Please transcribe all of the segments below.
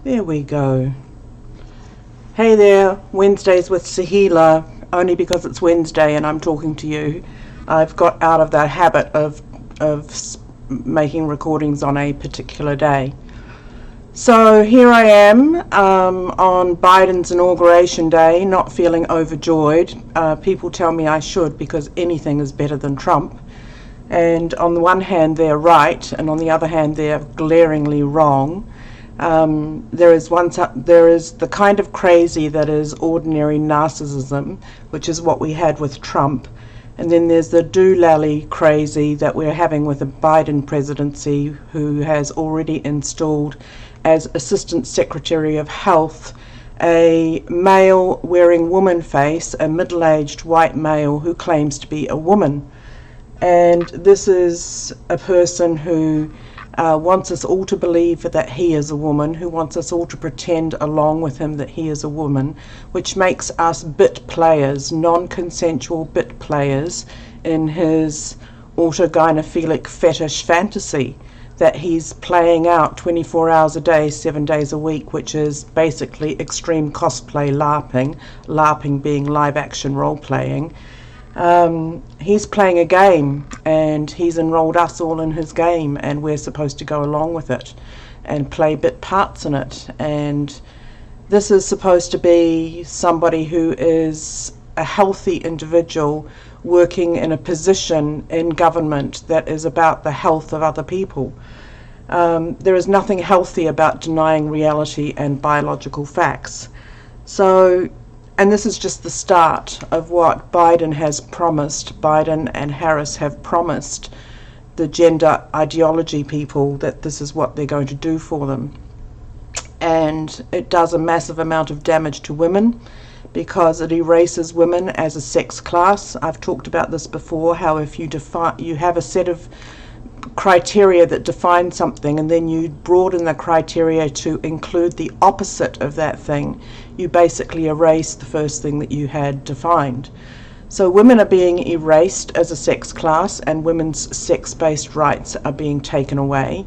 There we go. Hey there, Wednesdays with Sahila, only because it's Wednesday and I'm talking to you. I've got out of the habit of making recordings on a particular day. So here I am on Biden's inauguration day, not feeling overjoyed. People tell me I should because anything is better than Trump. And on the one hand they're right, and on the other hand they're glaringly wrong. There is the kind of crazy that is ordinary narcissism, which is what we had with Trump, and then there's the doolally crazy that we're having with the Biden presidency, who has already installed as Assistant Secretary of Health a male wearing woman face, a middle-aged white male who claims to be a woman. And this is a person who wants us all to believe that he is a woman, who wants us all to pretend along with him that he is a woman, which makes us bit players, non-consensual bit players in his autogynephilic fetish fantasy that he's playing out 24 hours a day, 7 days a week, which is basically extreme cosplay LARPing being live action role playing. He's playing a game, and he's enrolled us all in his game, and we're supposed to go along with it and play bit parts in it. And this is supposed to be somebody who is a healthy individual working in a position in government that is about the health of other people. There is nothing healthy about denying reality and biological facts. So, and this is just the start of what Biden has promised. Biden and Harris have promised the gender ideology people that this is what they're going to do for them. And it does a massive amount of damage to women because it erases women as a sex class. I've talked about this before, how if you have a set of criteria that define something and then you broaden the criteria to include the opposite of that thing, you basically erase the first thing that you had defined. So women are being erased as a sex class, and women's sex-based rights are being taken away,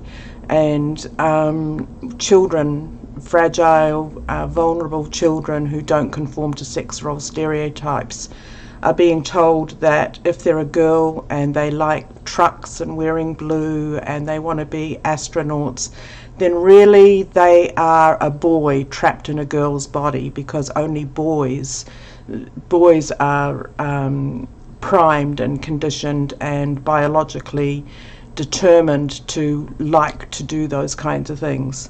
and children, fragile, vulnerable children who don't conform to sex role stereotypes are being told that if they're a girl and they like trucks and wearing blue and they want to be astronauts, then really they are a boy trapped in a girl's body, because only boys are primed and conditioned and biologically determined to like to do those kinds of things.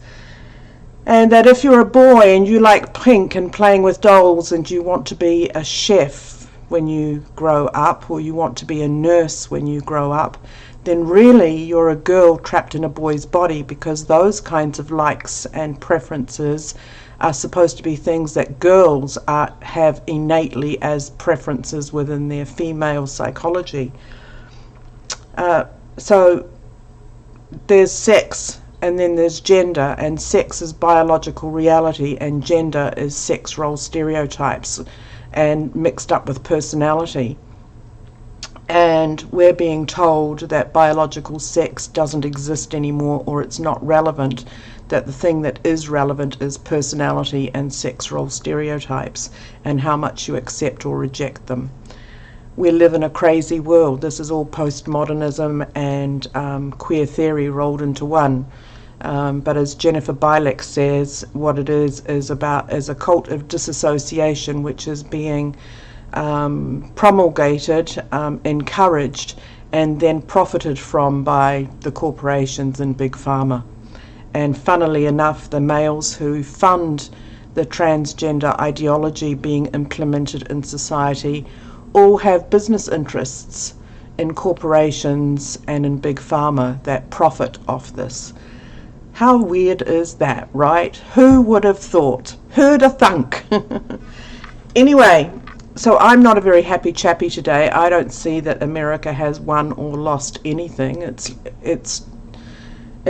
And that if you're a boy and you like pink and playing with dolls and you want to be a chef when you grow up, or you want to be a nurse when you grow up, then really you're a girl trapped in a boy's body, because those kinds of likes and preferences are supposed to be things that girls have innately as preferences within their female psychology. So there's sex, and then there's gender, and sex is biological reality and gender is sex role stereotypes and mixed up with personality. And we're being told that biological sex doesn't exist anymore, or it's not relevant, that the thing that is relevant is personality and sex role stereotypes and how much you accept or reject them. We live in a crazy world. This is all postmodernism and queer theory rolled into one. But as Jennifer Bilek says, what it is a cult of disassociation, which is being promulgated, encouraged, and then profited from by the corporations and big pharma. And funnily enough, the males who fund the transgender ideology being implemented in society all have business interests in corporations and in big pharma that profit off this. How weird is that, right? Who would have thought? Who'd have thunk? Anyway, so I'm not a very happy chappy today. I don't see that America has won or lost anything. It's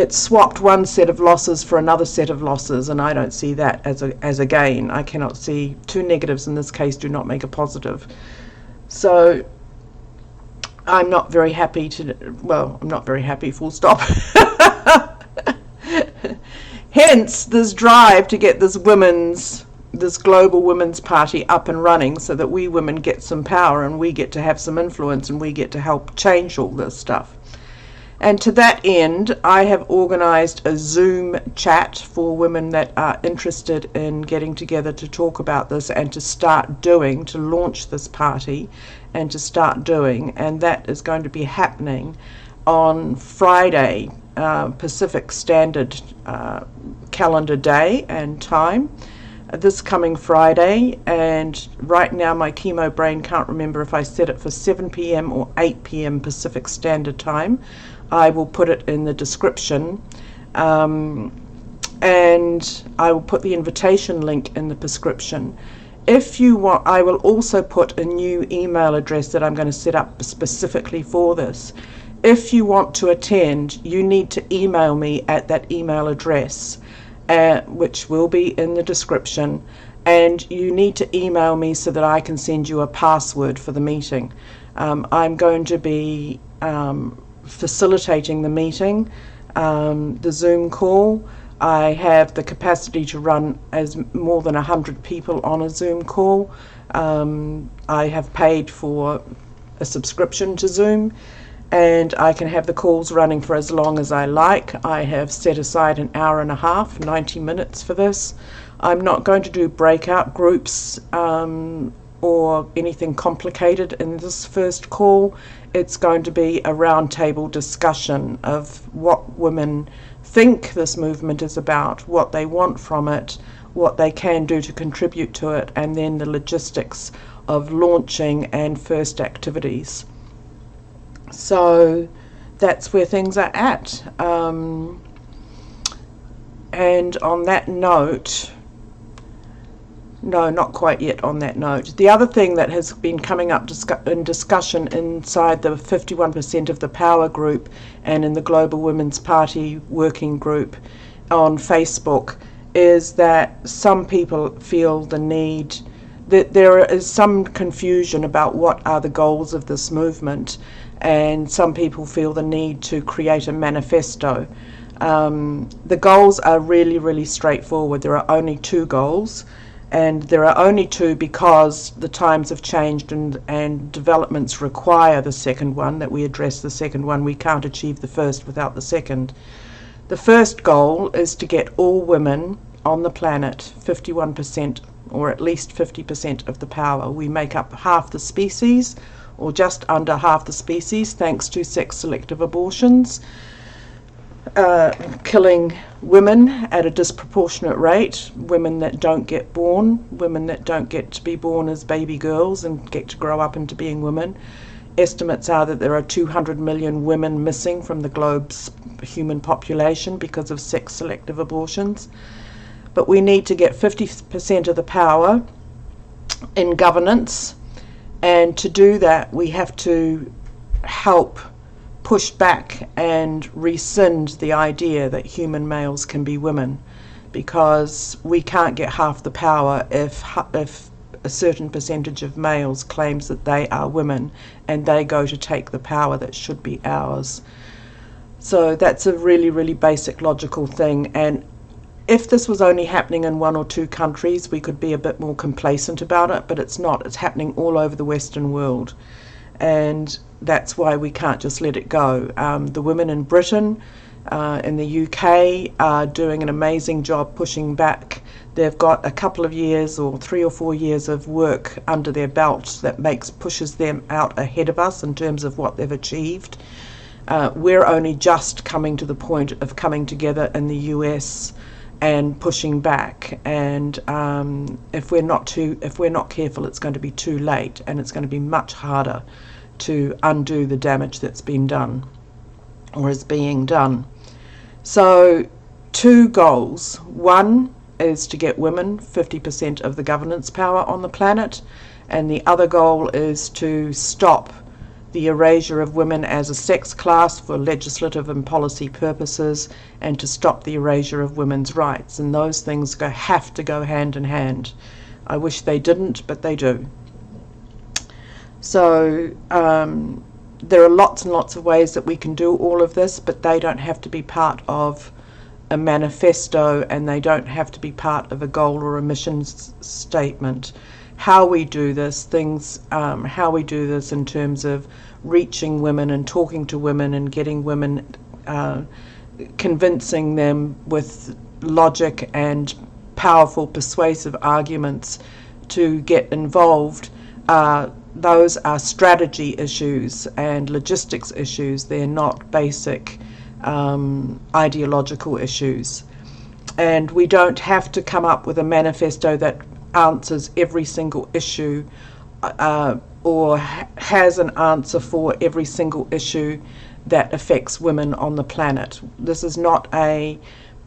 swapped one set of losses for another set of losses, and I don't see that as a gain. I cannot see two negatives in this case do not make a positive. So I'm not very happy I'm not very happy, full stop. Hence this drive to get this global women's party up and running, so that we women get some power and we get to have some influence and we get to help change all this stuff. And to that end, I have organised a Zoom chat for women that are interested in getting together to talk about this and to launch this party and to start doing. And that is going to be happening on Friday, Pacific Standard calendar day and time, this coming Friday. And right now my chemo brain can't remember if I set it for 7 p.m. or 8 p.m. Pacific Standard Time. I will put it in the description, and I will put the invitation link in the description. If you want, I will also put a new email address that I'm going to set up specifically for this. If you want to attend, you need to email me at that email address, which will be in the description, and you need to email me so that I can send you a password for the meeting. I'm going to be facilitating the meeting, the Zoom call. I have the capacity to run as more than 100 people on a Zoom call. I have paid for a subscription to Zoom, and I can have the calls running for as long as I like. I have set aside an hour and a half, 90 minutes for this. I'm not going to do breakout groups or anything complicated in this first call. It's going to be a roundtable discussion of what women think this movement is about, what they want from it, what they can do to contribute to it, and then the logistics of launching and first activities. So that's where things are at. And on that note, no, not quite yet on that note. The other thing that has been coming up in discussion inside the 51% of the Power group and in the Global Women's Party working group on Facebook is that some people feel the need, that there is some confusion about what are the goals of this movement, and some people feel the need to create a manifesto. The goals are really, really straightforward. There are only two goals. And there are only two because the times have changed and developments require the second one, that we address the second one. We can't achieve the first without the second. The first goal is to get all women on the planet 51% or at least 50% of the power. We make up half the species, or just under half the species, thanks to sex-selective abortions, killing women at a disproportionate rate, women that don't get born, women that don't get to be born as baby girls and get to grow up into being women. Estimates are that there are 200 million women missing from the globe's human population because of sex-selective abortions. But we need to get 50% of the power in governance, and to do that we have to help push back and rescind the idea that human males can be women, because we can't get half the power if a certain percentage of males claims that they are women and they go to take the power that should be ours. So that's a really, really basic logical thing, and if this was only happening in 1 or 2 countries, we could be a bit more complacent about it, but it's not. It's happening all over the Western world, and that's why we can't just let it go. The women in Britain, in the UK, are doing an amazing job pushing back. They've got a couple of years or 3 or 4 years of work under their belt that pushes them out ahead of us in terms of what they've achieved. We're only just coming to the point of coming together in the US and pushing back, and if we're not careful, it's going to be too late, and it's going to be much harder to undo the damage that's been done or is being done. So 2 goals. One is to get women 50% of the governance power on the planet, and the other goal is to stop the erasure of women as a sex class for legislative and policy purposes, and to stop the erasure of women's rights. And those things have to go hand in hand. I wish they didn't, but they do. So there are lots and lots of ways that we can do all of this, but they don't have to be part of a manifesto, and they don't have to be part of a goal or a mission statement. How we do this, how we do this in terms of reaching women and talking to women and getting women, convincing them with logic and powerful, persuasive arguments to get involved. Those are strategy issues and logistics issues. They're not basic ideological issues. And we don't have to come up with a manifesto that answers every single issue or has an answer for every single issue that affects women on the planet. This is not a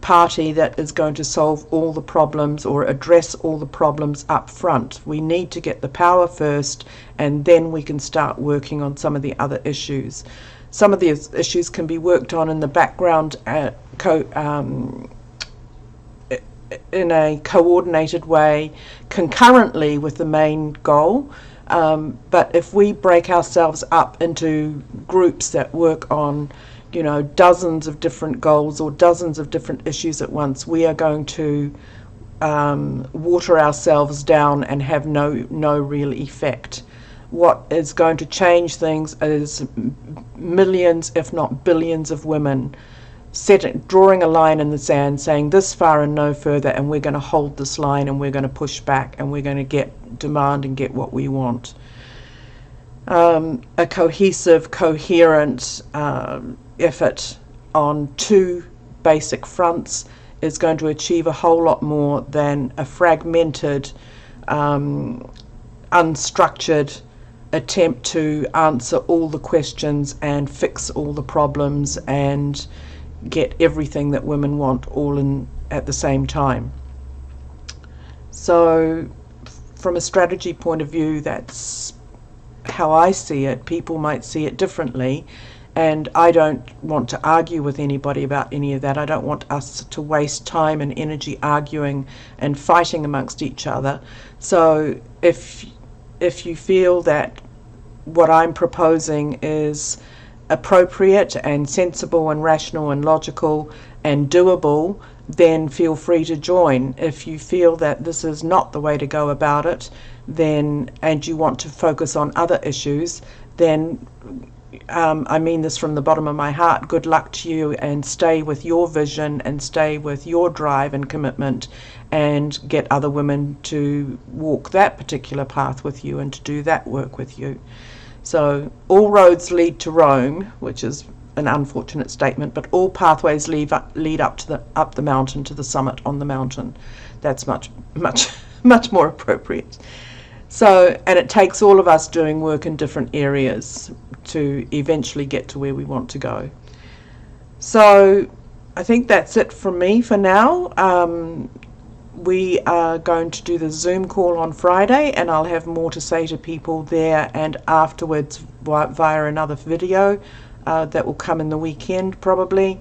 party that is going to solve all the problems or address all the problems up front. We need to get the power first, and then we can start working on some of the other issues. Some of these issues can be worked on in the background in a coordinated way, concurrently with the main goal. But if we break ourselves up into groups that work on, dozens of different goals or dozens of different issues at once, we are going to water ourselves down and have no real effect. What is going to change things is millions, if not billions, of women drawing a line in the sand, saying this far and no further, and we're going to hold this line, and we're going to push back, and we're going to demand and get what we want. A cohesive, coherent effort on two basic fronts is going to achieve a whole lot more than a fragmented, unstructured attempt to answer all the questions and fix all the problems and get everything that women want all in at the same time. So from a strategy point of view, that's how I see it. People might see it differently, and I don't want to argue with anybody about any of that. I don't want us to waste time and energy arguing and fighting amongst each other. So if you feel that what I'm proposing is appropriate and sensible and rational and logical and doable, then feel free to join. If you feel that this is not the way to go about it, then, and you want to focus on other issues, then I mean this from the bottom of my heart, good luck to you, and stay with your vision and stay with your drive and commitment, and get other women to walk that particular path with you and to do that work with you. So all roads lead to Rome, which is an unfortunate statement, but all pathways lead up the mountain to the summit on the mountain. That's much more appropriate. So, and it takes all of us doing work in different areas to eventually get to where we want to go. So I think that's it from me for now. We are going to do the Zoom call on Friday, and I'll have more to say to people there and afterwards via another video that will come in the weekend probably.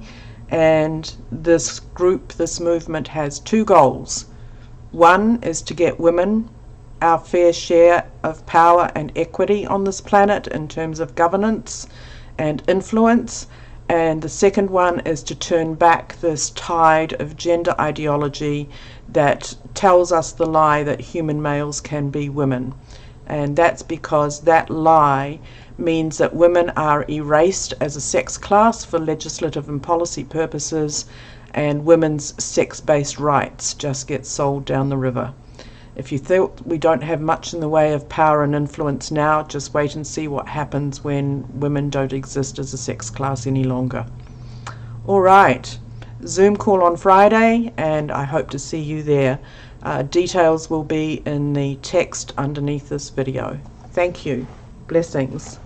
And this movement has two goals. One is to get women our fair share of power and equity on this planet in terms of governance and influence. And the second one is to turn back this tide of gender ideology that tells us the lie that human males can be women. And that's because that lie means that women are erased as a sex class for legislative and policy purposes, and women's sex-based rights just get sold down the river. If you thought we don't have much in the way of power and influence now, just wait and see what happens when women don't exist as a sex class any longer. All right, Zoom call on Friday, and I hope to see you there. Details will be in the text underneath this video. Thank you. Blessings.